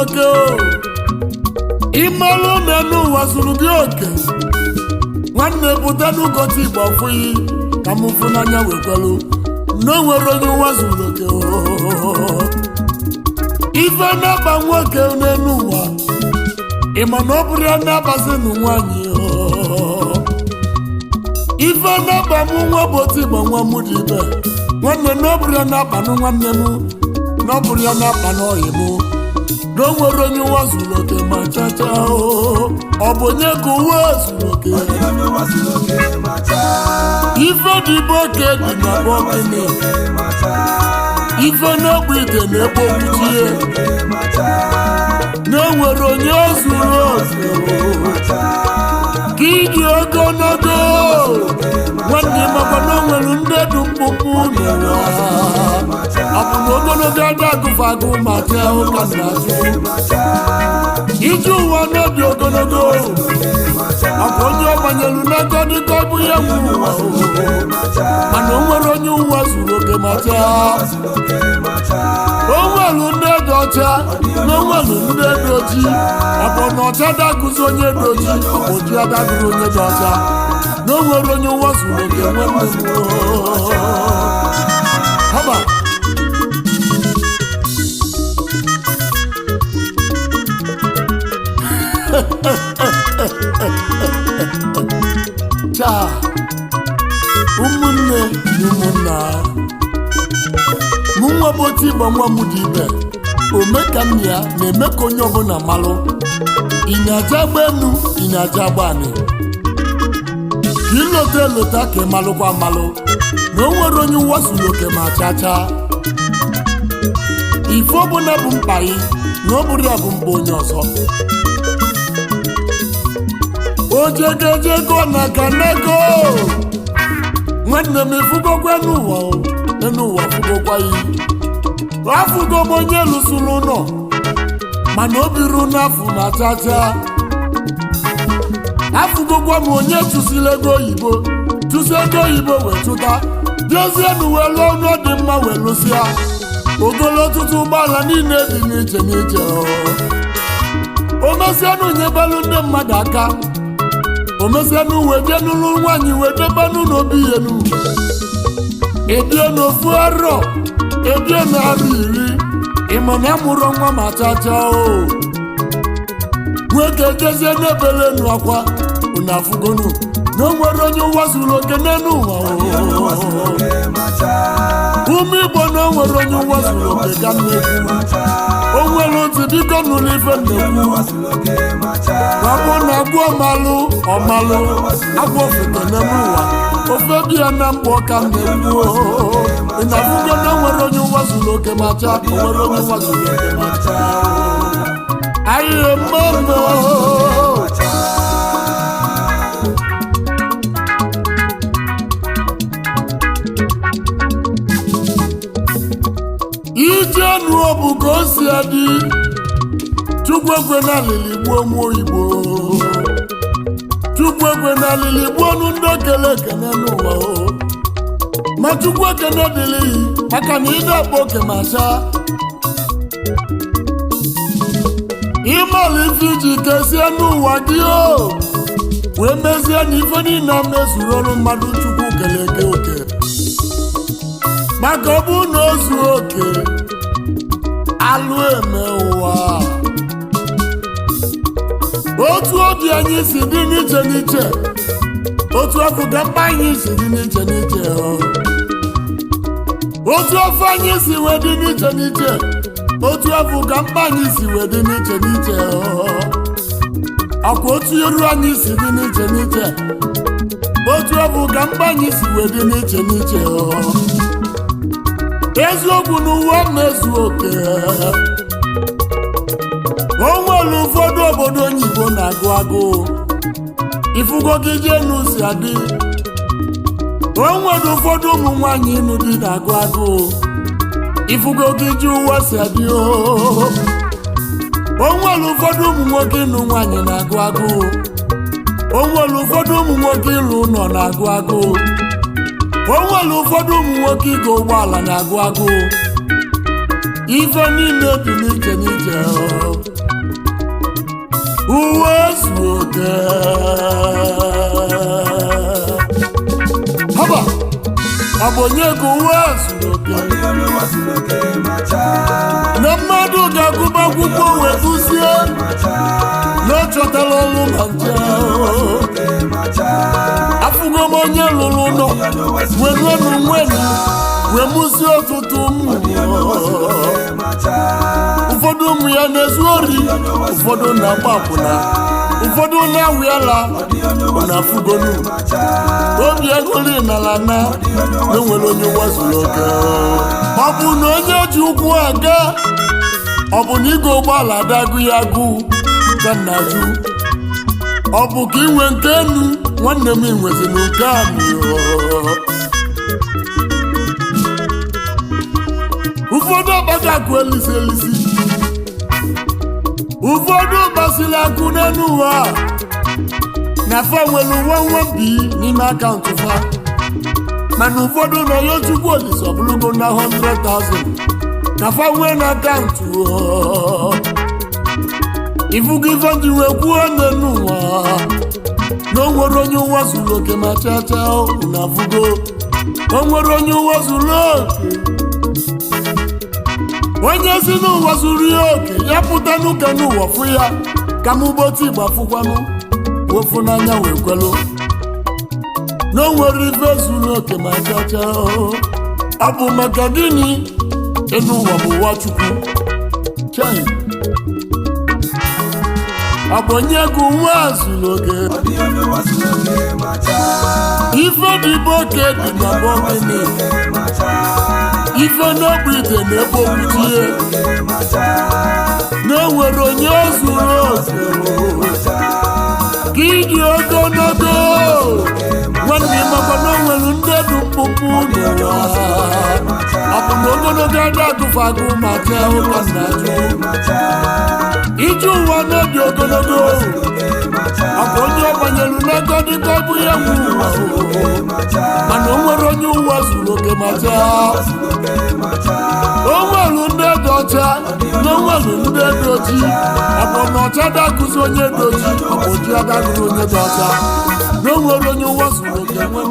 oke imelụ n'elu ụwa zuru gị oke nwanne pụta n'ụkọchị Igbo fụyi ka m fụ n'anya wekwelu na o nwere onye ụwa zuru oke ife na-aba nwoke n'elu ụwa ịma na ọ bụrụ ya na-abazi nụ nwaanyị ife na-aba m nwa bụtụ Igbo nwa m dị ibe nwanne na ọ bụrụ ya na-abanụ nwanne m na ọ bụrụ ya na-aba n'ọyị m na o nwere onye ụwa zuru oke ma chacha ọ bụ onye ka ụwa zuru oke ife dị bụ oke dị na bọkene ife na-egbu ite na-egbu okwuchie na-enwere onye zuru oke ka ịdị ogologo nwanne maka na o nwere ndị dị mkpụmkpụ n'ụwa ọ bụ na ogologo ada agụfa agụ ma jee ụka na-azụ ije ụwa n'obi ogologo ọ bụ onye ọ banyelu n'aka dịka ọ bụ ya nwe ụwa mana o nwere onye ụwa zuru oke ma chaa o nwere ndị dị ọcha na o nwere ndị dị oji ọ bụ na ọcha dagụzi onye dị oji ọ bụ oji adagụrụ onye dị ọcha na o nwere onye ụwa zuru oke nwanne haba chaa ụmụnne na ụmụnna mụ nwa bụ otu Igbo nwa m dị ibe omeka nna ya na-eme ka onye ọbụla malụ ịnyaja agba enu ịnyaja agba anị ka ịlọta elota ka ịmalụkwa amalụ na o nwere onye ụwa zuru oke ma chacha ife ọbụla bụ mkpa gị na ọ bụrụ ya bụ mkpa onye ọzọ ojegejego na kanego nwanne m ifugokwa n'ụwa fugokwa ya afụgo m onye lụsụrụ ụlọ mana obi ru n'afụ na chacha afụgokwa m onye chụsila ego oyibo chụsị ego oyibo wee chụta diezienụ wee lụọ ọnụ dị mma wee lụsịa ogolo ọtụtụ ụgbọala niile dị n'iche n'iche o mesianụ nyebelụ ndị mmadụ aka o mesianụ wee jee n'ụlọ nwaanyị wee debanụ n'obi ihenu ebie n'ofu arọ ebie n'arọ iri ịma na amụrụ nwa ma chacha nwoke jezie n'ebele nụ akwa unu afụgonu na o nwere onye ụwa zuru oke n'elu ụwa ụmụ Igbo na o nwere onye ụwa zuru oke ka nnekwu o nwere otu biko n'ụlọ ife nnekwu babụ na agwọ ọmalụ agwọ ofeke n'elu ụwa ofe biya na mkpọ ka nnekwu ị na-afụgo na o nwere onye ụwa zuru oke ma cha o nwere onye ụwa zuru oke ma cha ayị mmanụ ije nụ ọbụ ka o si adị Chukwu ekwe na alili gbuo nwa Igbo Chukwu ekwe na alili gbuo ọnụ ndị okele ekene n'ụwa ma Chukwu ekene dịlị maka na ide akpa oke ma chaa ịmalụ ife iji kesie n'ụwa gị wee mezie na ife niile mezuru ọrụ mmadụ Chukwu kele gị oke maka ọ bụ na o zuo oke alụ eme ụwa otu obi anyị si dị n'iche n'iche otu afọ gamba anyị si dị n'iche n'iche otu afọ anyị si wee dị n'iche n'iche otu afọ gamba anyị si wee dị n'iche n'iche ọkwa otu iru anyị si dị n'iche n'iche otu afọ gamba anyị si wee dị n'iche n'iche eziokwu n'ụwa mezu oke o nwere ụfọdụ obodo oyibo na-agụ agụụ ifugo gị jee n'usi adị o nwere ụfọdụ ụmụ nwaanyị ịnụ di na-agụ agụụ ifugo gị ji ụwa si adị o nwere ụfọdụ ụmụ nwoke ịnụ nwaanyị na-agụ agụụ o nwere ụfọdụ ụmụ nwoke ịlụ ụlọ na-agụ agụụ o nwere ụfọdụ ụmụ nwoke ịga ụgbọala na-agụ agụụ ife niile dị n'iche n'iche uwe zuru oke haba abonye ka uwe zuru oke na mmadụ ga-agụba akwụkwọ wee gụzie na ọ chọtara ọrụ ma nche afụgo m onye lụrụ ụlọ weruenu nwenu wee mụzie ọtụtụ ụmụ ụfọdụ ụmụ ya na-ezu ori ụfọdụ na-agba akwụna ụfọdụ na-awịala na afụgonu obi egoli n'ala na enwere onye ụwa zuru oke ọ bụ na onye ji ụkwụ aga ọ bụ na ịga ụgbọala adagụ ya agụ ka nna jụ ọ bụ ka inwe nke enu nwanne m inwezi na nke amị ụfọdụ ọgbaga akụ elisi elisi ụfọdụ gbasiri akụ n'elu ụwa na fa nwere nwa bi n'ime akaụntụ fa mana ụfọdụ nọ ya Chukwu Olise ọbụlụgo na 100,000 na fa nwee na akaụntụ ifugo ife ndị wee kwuo n'elu ụwa na o nwere onye ụwa zuru oke ma chacha na afụgo o nwere onye ụwa zuru oke onye si n'ụwa zuru ya oke ya pụta n'ụka n'ụwa fụ ya ka m ụbọchị gbafụkwanụ wefu n'anya wee kwelu na o nwere ife zuru oke ma chacha ọ bụ maka gịnị enu ụwa bụ ụwa Chukwu chai ọ bụ onye gụ nwa zuru oke ife dịbe oke dị na bọgịnị ife n'obu ite na-ebe okwuchie na-enwere onye zuru oke ka ịdị ogologo nwanne makwa na o nwere ndị dị mkpụmkpụ n'ụwa ọ bụ na ogologo ada agụfagụ ma chee ụka nna ije ụwa n'obi ogologo ọ bụ onye ọgbanyelu n'agọdịgọ bụ ya nwe ụwa mana o nwere onye ụwa zuru oke ma chaa o nwelu ndị dị ọcha na o nwelu ndị dị oji ọ bụ na ọcha dagụzi onye dị oji ọ bụ oji adagụzi onye dị ọcha na o nwere onye ụwa zuru oke nwe